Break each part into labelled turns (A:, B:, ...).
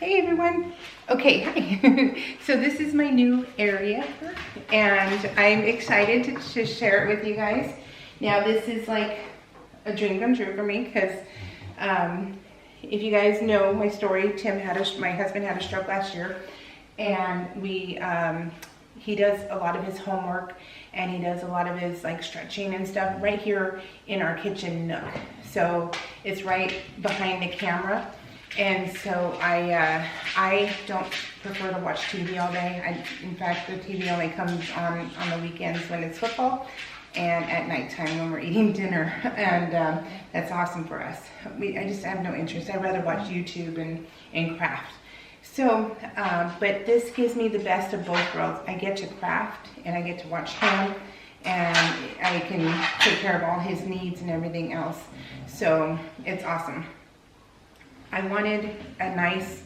A: Hey everyone. Okay, hi. So this is my new area and I'm excited to share it with you guys. Now this is like a dream come true for me because if you guys know my story, my husband had a stroke last year, and he does a lot of his homework and he does a lot of his like stretching and stuff right here in our kitchen nook. So it's right behind the camera. And so I don't prefer to watch TV all day. In fact, the TV only comes on the weekends when it's football and at nighttime when we're eating dinner. And that's awesome for us. I just have no interest. I'd rather watch YouTube and craft. So, but this gives me the best of both worlds. I get to craft and I get to watch him, and I can take care of all his needs and everything else. So it's awesome. I wanted a nice,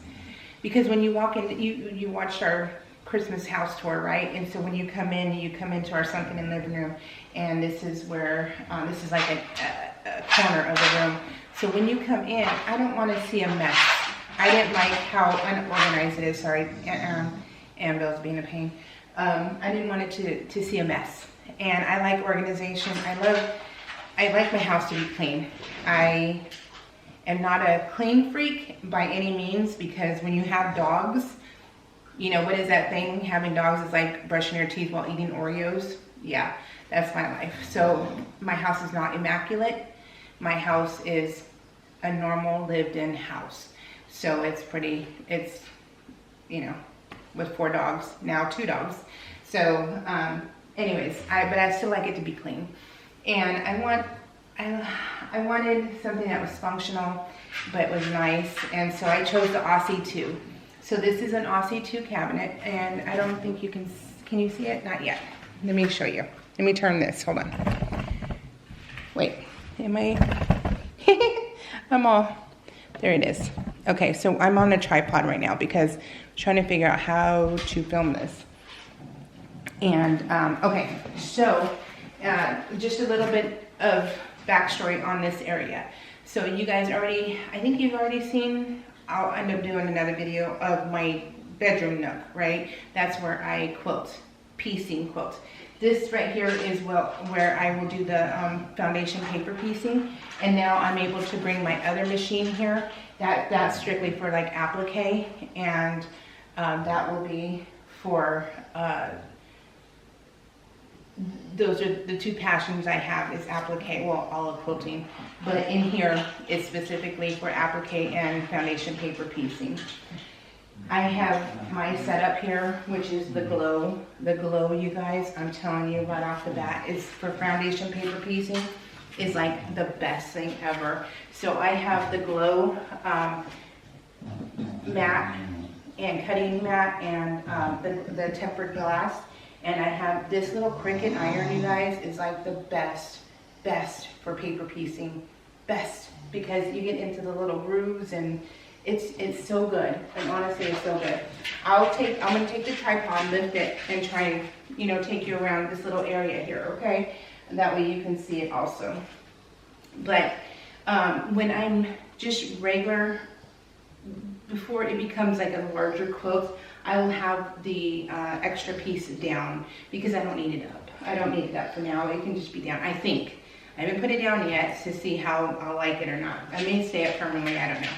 A: because when you walk in, you watched our Christmas house tour, right? And so when you come into our sunken in living room, and this is where, this is like a corner of the room. So when you come in, I don't want to see a mess. I didn't like how unorganized it is. Sorry, Annabelle's being a pain. I didn't want it to see a mess. And I like organization. I like my house to be clean. I am not a clean freak by any means, because when you have dogs, you know, what is that thing? Having dogs is like brushing your teeth while eating Oreos. Yeah, that's my life. So my house is not immaculate. My house is a normal lived-in house. So it's you know, with 4 dogs, now 2 dogs. So anyways, but I still like it to be clean. And I wanted something that was functional, but was nice, and so I chose the Aussie 2. So this is an Aussie 2 cabinet, and I don't think you can you see it? Not yet. Let me show you. Let me turn this, hold on. Wait, am I, there it is. Okay, so I'm on a tripod right now because I'm trying to figure out how to film this. And, okay, so just a little bit of backstory on this area. So you guys I think you've already seen, I'll end up doing another video of my bedroom nook, right? That's where I quilt, piecing quilt. This right here is where I will do the foundation paper piecing. And now I'm able to bring my other machine here. That's strictly for like applique, and that will be for those are the 2 passions I have, is applique, well, all of quilting, but in here it's specifically for applique and foundation paper piecing. I have my setup here, which is the glow. The glow, you guys, I'm telling you right off the bat, is for foundation paper piecing, is like the best thing ever. So I have the glow mat and cutting mat and the tempered glass. And I have this little Cricut iron, you guys, is like the best for paper piecing. Best, because you get into the little grooves, and it's so good. And honestly, it's so good. I'm gonna take the tripod, lift it, and try and, you know, take you around this little area here, okay? And that way you can see it also. But when I'm just regular, before it becomes like a larger quilt, I will have the extra piece down because I don't need it up. I don't need it up for now. It can just be down, I think. I haven't put it down yet to see how I'll like it or not. I may stay up permanently, I don't know.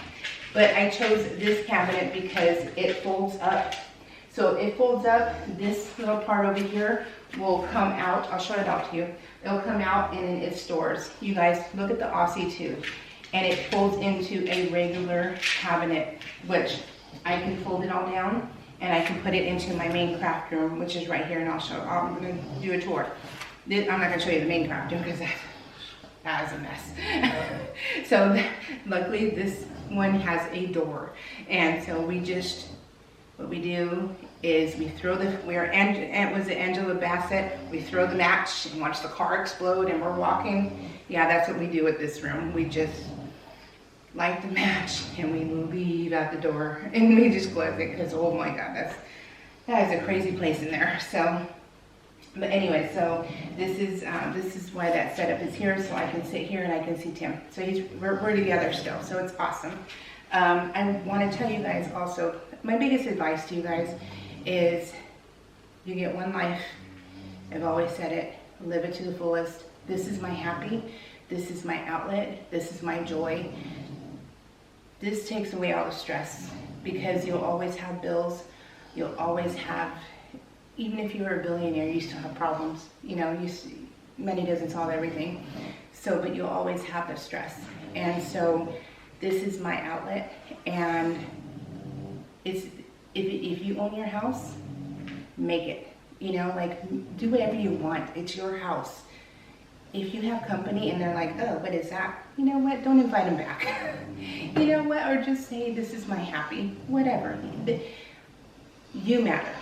A: But I chose this cabinet because it folds up. So it folds up, this little part over here will come out. I'll show it out to you. It'll come out and then it stores. You guys, look at the Aussie 2. And it folds into a regular cabinet, which I can fold it all down, and I can put it into my main craft room, which is right here, and I'm gonna do a tour. I'm not gonna show you the main craft room because that is a mess. So luckily this one has a door, and so what we do is we throw was it Angela Bassett? We throw the match and watch the car explode, and we're walking. Yeah, that's what we do with this room. We just light the match and we leave out the door, and we just close it because, oh my God, that is a crazy place in there. So, but anyway, so this is why that setup is here, so I can sit here and I can see Tim. So we're together still, so it's awesome. I want to tell you guys also, my biggest advice to you guys is you get one life. I've always said it, live it to the fullest. This is my happy, this is my outlet, this is my joy. This takes away all the stress because you'll always have bills, you'll always have, even if you were a billionaire, you still have problems. You know, money doesn't solve everything. So, but you'll always have the stress. And so this is my outlet, and it's, if you own your house, make it. You know, like, do whatever you want. It's your house. If you have company and they're like, oh, what is that? You know what? Don't invite them back. You know what? Or just say, this is my happy. Whatever. You matter.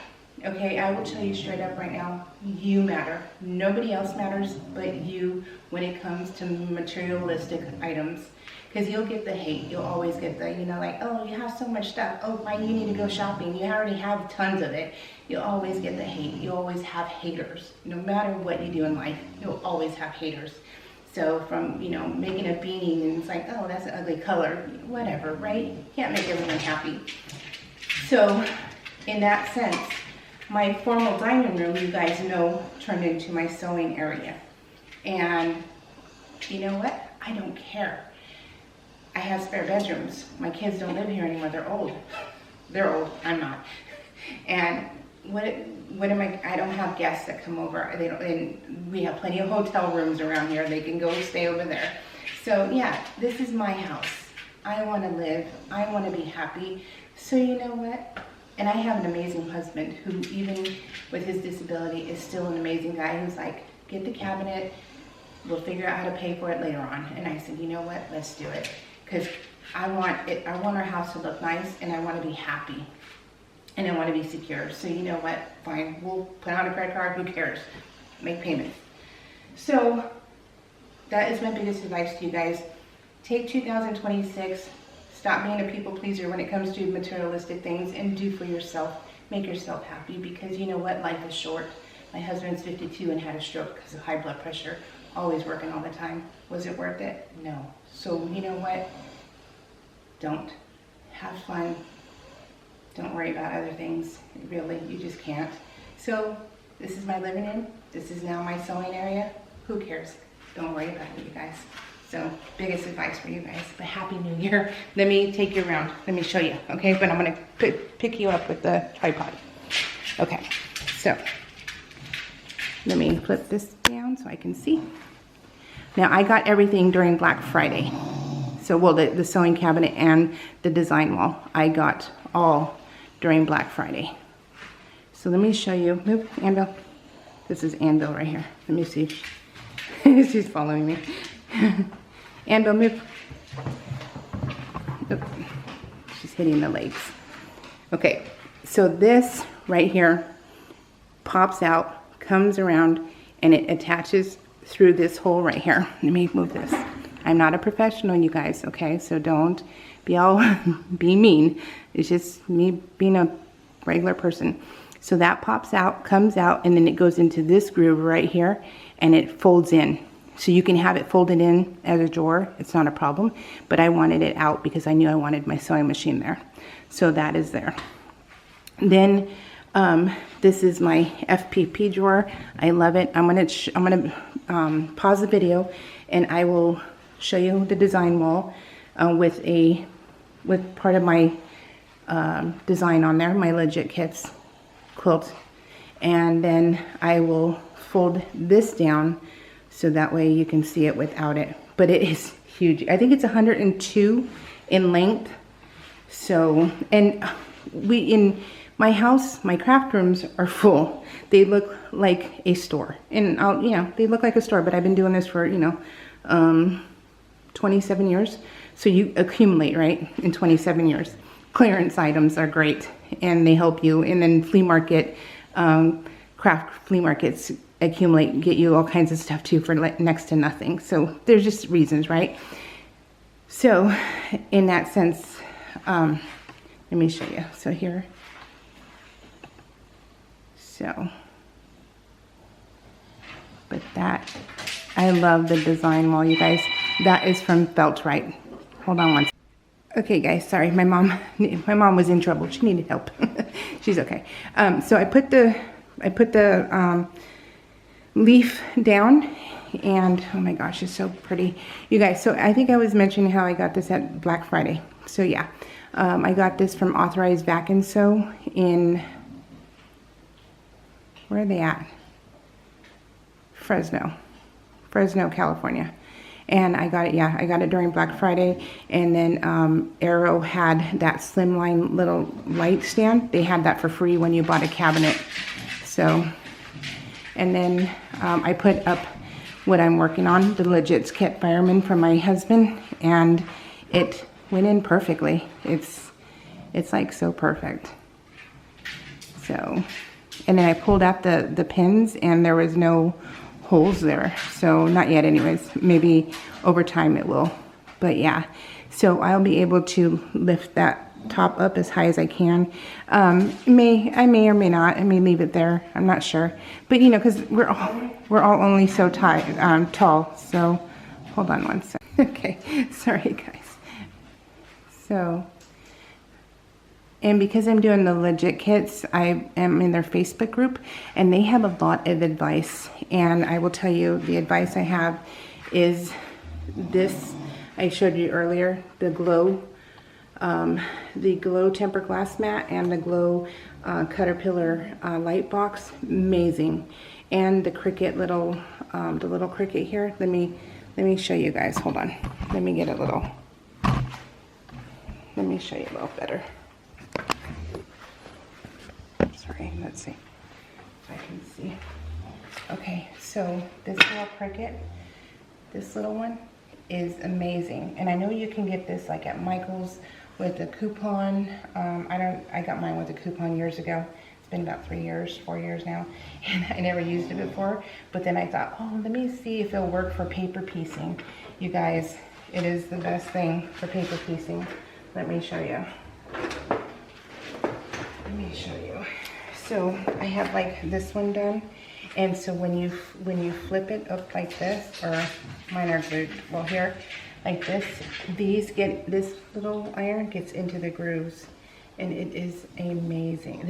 A: Okay? I will tell you straight up right now, you matter. Nobody else matters but you when it comes to materialistic items. Because you'll get the hate. You'll always get the, you know, like, oh, you have so much stuff. Oh, why you need to go shopping? You already have tons of it. You'll always get the hate. You'll always have haters. No matter what you do in life, you'll always have haters. So from, you know, making a beanie and it's like, oh, that's an ugly color. Whatever, right? You can't make everyone happy. So in that sense, my formal dining room, you guys know, turned into my sewing area. And you know what? I don't care. I have spare bedrooms. My kids don't live here anymore. They're old. They're old. I'm not. And what am I don't have guests that come over. They don't, and we have plenty of hotel rooms around here. They can go stay over there. So yeah, this is my house. I want to live. I want to be happy. So you know what? And I have an amazing husband who, even with his disability, is still an amazing guy who's like, get the cabinet. We'll figure out how to pay for it later on. And I said, you know what? Let's do it. Because I want our house to look nice, and I want to be happy, and I want to be secure. So you know what? Fine, we'll put on a credit card. Who cares? Make payments. So that is my biggest advice to you guys. Take 2026. Stop being a people pleaser when it comes to materialistic things, and do for yourself. Make yourself happy, because you know what? Life is short. My husband's 52 and had a stroke because of high blood pressure. Always working all the time. Was it worth it? No. So you know what? Don't. Have fun. Don't worry about other things. Really, you just can't. So this is my living room. This is now my sewing area. Who cares? Don't worry about it, you guys. So biggest advice for you guys. But Happy New Year. Let me take you around. Let me show you. Okay, but I'm gonna pick you up with the tripod. Okay, so let me flip this down so I can see. Now I got everything during Black Friday. So, well, the sewing cabinet and the design wall, I got all during Black Friday. So let me show you. Move, Anvil. This is Anvil right here. Let me see. She's following me. Anvil, move. Oop. She's hitting the legs. Okay, so this right here pops out, comes around, and it attaches through this hole right here. Let me move this. I'm not a professional, you guys, okay? So don't be all be mean. It's just me being a regular person. So that pops out, comes out, and then it goes into this groove right here, and it folds in. So you can have it folded in as a drawer. It's not a problem, but I wanted it out because I knew I wanted my sewing machine there. So that is there. Then this is my FPP drawer. I love it. I'm gonna pause the video, and I will show you the design wall with part of my design on there, my Legit Kits quilt, and then I will fold this down so that way you can see it without it. But it is huge. I think it's 102 in length. So, and in my house, my craft rooms are full. They look like a store, and they look like a store, but I've been doing this for 27 years. So you accumulate, right, in 27 years. Clearance items are great, and they help you. And then flea market, craft flea markets accumulate, get you all kinds of stuff too for next to nothing. So there's just reasons, right? So in that sense, let me show you. So here, so, but that, I love the design wall, you guys. That is from Feltrite. Hold on one second. Okay, guys, sorry, my mom was in trouble. She needed help. She's okay. So I put the leaf down, and oh my gosh, it's so pretty, you guys. So I think I was mentioning how I got this at Black Friday. So yeah, I got this from Authorized Vac and Sew in, where are they at? Fresno, California. And I got it, yeah, I got it during Black Friday. And then Arrow had that slimline little light stand. They had that for free when you bought a cabinet. So, and then I put up what I'm working on, the Legits Kit Fireman from my husband, and it went in perfectly. It's like so perfect. So, and then I pulled out the pins, and there was no holes there. So not yet anyways, maybe over time it will. But yeah, so I'll be able to lift that top up as high as I can. I may or may not. I may leave it there. I'm not sure. But you know, because we're all only so tall. So hold on one second. Okay, sorry guys. So, and because I'm doing the Legit Kits, I am in their Facebook group, and they have a lot of advice. And I will tell you, the advice I have is this. I showed you earlier, the Glow temper glass mat and the Glow Caterpillar light box. Amazing. And the Cricut little, the little Cricut here. Let me show you guys. Hold on. Let me show you a little better. Sorry, let's see if I can see. Okay, so this little Cricut, this little one is amazing. And I know you can get this like at Michael's with a coupon. I got mine with a coupon years ago. It's been about 4 years now, and I never used it before. But then I thought, oh, let me see if it'll work for paper piecing. You guys, it is the best thing for paper piecing. Let me show you. So I have like this one done, and so when you flip it up like this, or mine are glued, well here, like this, this little iron gets into the grooves, and it is amazing.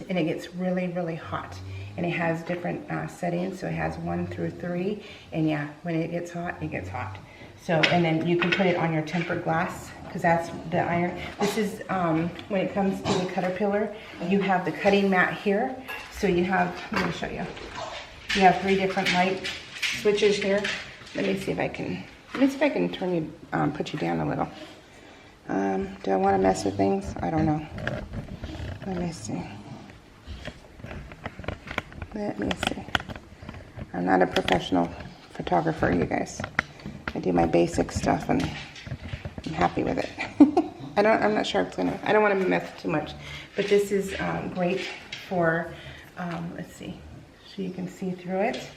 A: And it gets really, really hot, and it has different settings. So it has 1 through 3, and yeah, when it gets hot, it gets hot. So, and then you can put it on your tempered glass, because that's the iron. This is, when it comes to the Caterpillar, you have the cutting mat here. So you have, let me show you. You have 3 different light switches here. Let me see if I can turn you, put you down a little. Do I want to mess with things? I don't know. Let me see. I'm not a professional photographer, you guys. I do my basic stuff, and I'm happy with it. I'm not sure if it's gonna, I don't want to mess too much, but this is great for, let's see, so you can see through it.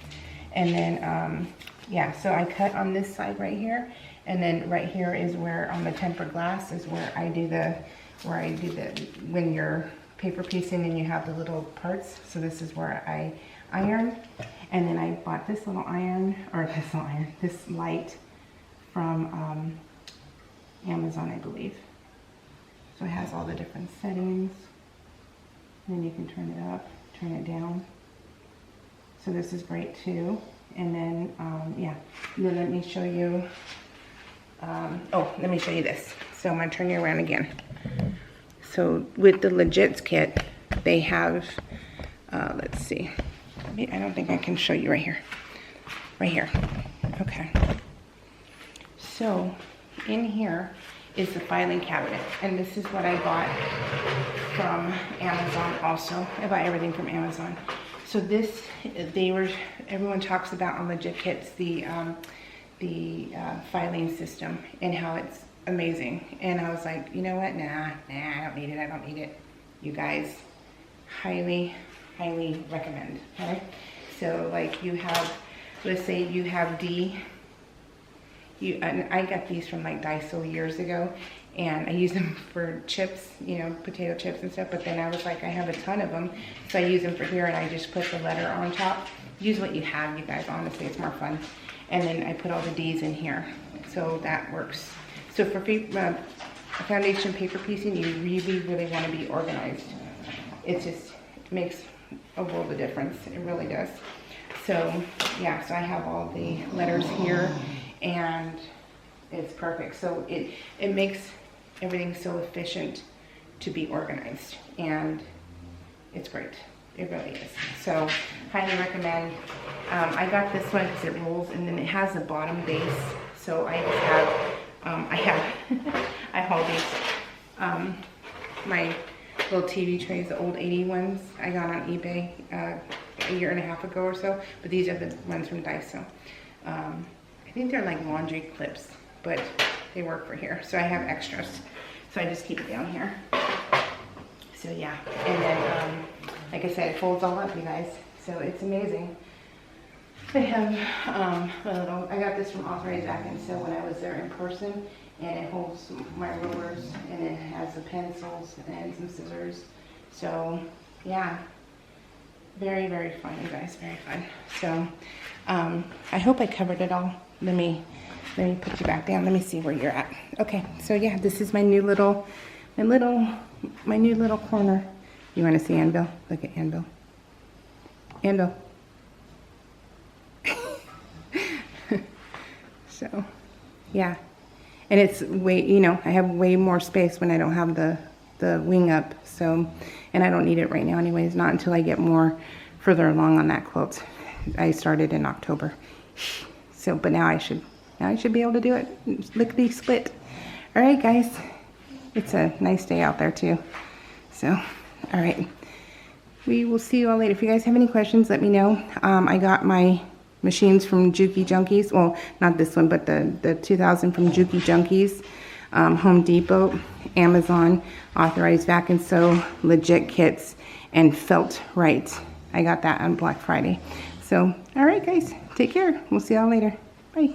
A: And then, yeah, so I cut on this side right here, and then right here is where, on the tempered glass, is where I do when you're paper piecing and you have the little parts. So this is where I iron. And then I bought this little this light from Amazon, I believe. So it has all the different settings. And then you can turn it up, turn it down. So this is great too. And then, yeah, and then let me show you, let me show you this. So I'm gonna turn you around again. So with the Legits Kit, they have, let's see. I don't think I can show you right here. Right here. Okay. So in here is the filing cabinet, and this is what I bought from Amazon also. I buy everything from Amazon. So this, everyone talks about on Legit Kits the filing system and how it's amazing. And I was like, you know what? Nah, I don't need it. You guys, highly recommend. Okay, so like you have, let's say you have and I got these from like Daiso years ago, and I use them for chips, you know, potato chips and stuff. But then I was like, I have a ton of them, so I use them for here, and I just put the letter on top. Use what you have, you guys. Honestly, it's more fun. And then I put all the D's in here, so that works. So for a foundation paper piecing, you really, really want to be organized. It just makes a world of difference. It really does. So yeah, so I have all the letters here and it's perfect. So it makes everything so efficient to be organized, and it's great. It really is. So highly recommend. I got this one because it rolls and then it has a bottom base. So I just have, I haul these, my little TV trays, the old 80 ones I got on eBay a year and a half ago or so. But these are the ones from Daiso. I think they're like laundry clips, but they work for here. So I have extras. So I just keep it down here. So yeah, and then like I said, it folds all up, you guys. So it's amazing. I have I got this from Authorized Vacuum, so when I was there in person, and it holds my rulers, and it has the pencils and some scissors. So yeah, very, very fun, you guys, very fun. So I hope I covered it all. Let me put you back down. Let me see where you're at. Okay, so yeah, this is my new little corner. You want to see Anvil? Look at Anvil. Anvil. So, yeah. And it's way, you know, I have way more space when I don't have the wing up. So, and I don't need it right now anyways, not until I get more further along on that quilt. I started in October. So, but now I should be able to do it lickety split. All right, guys. It's a nice day out there too. So, all right. We will see you all later. If you guys have any questions, let me know. I got my machines from Juki Junkies. Well, not this one, but the 2000 from Juki Junkies. Home Depot, Amazon, Authorized Vac & Sew, Legit Kits, and Felt Right. I got that on Black Friday. So, all right, guys. Take care. We'll see y'all later. Bye.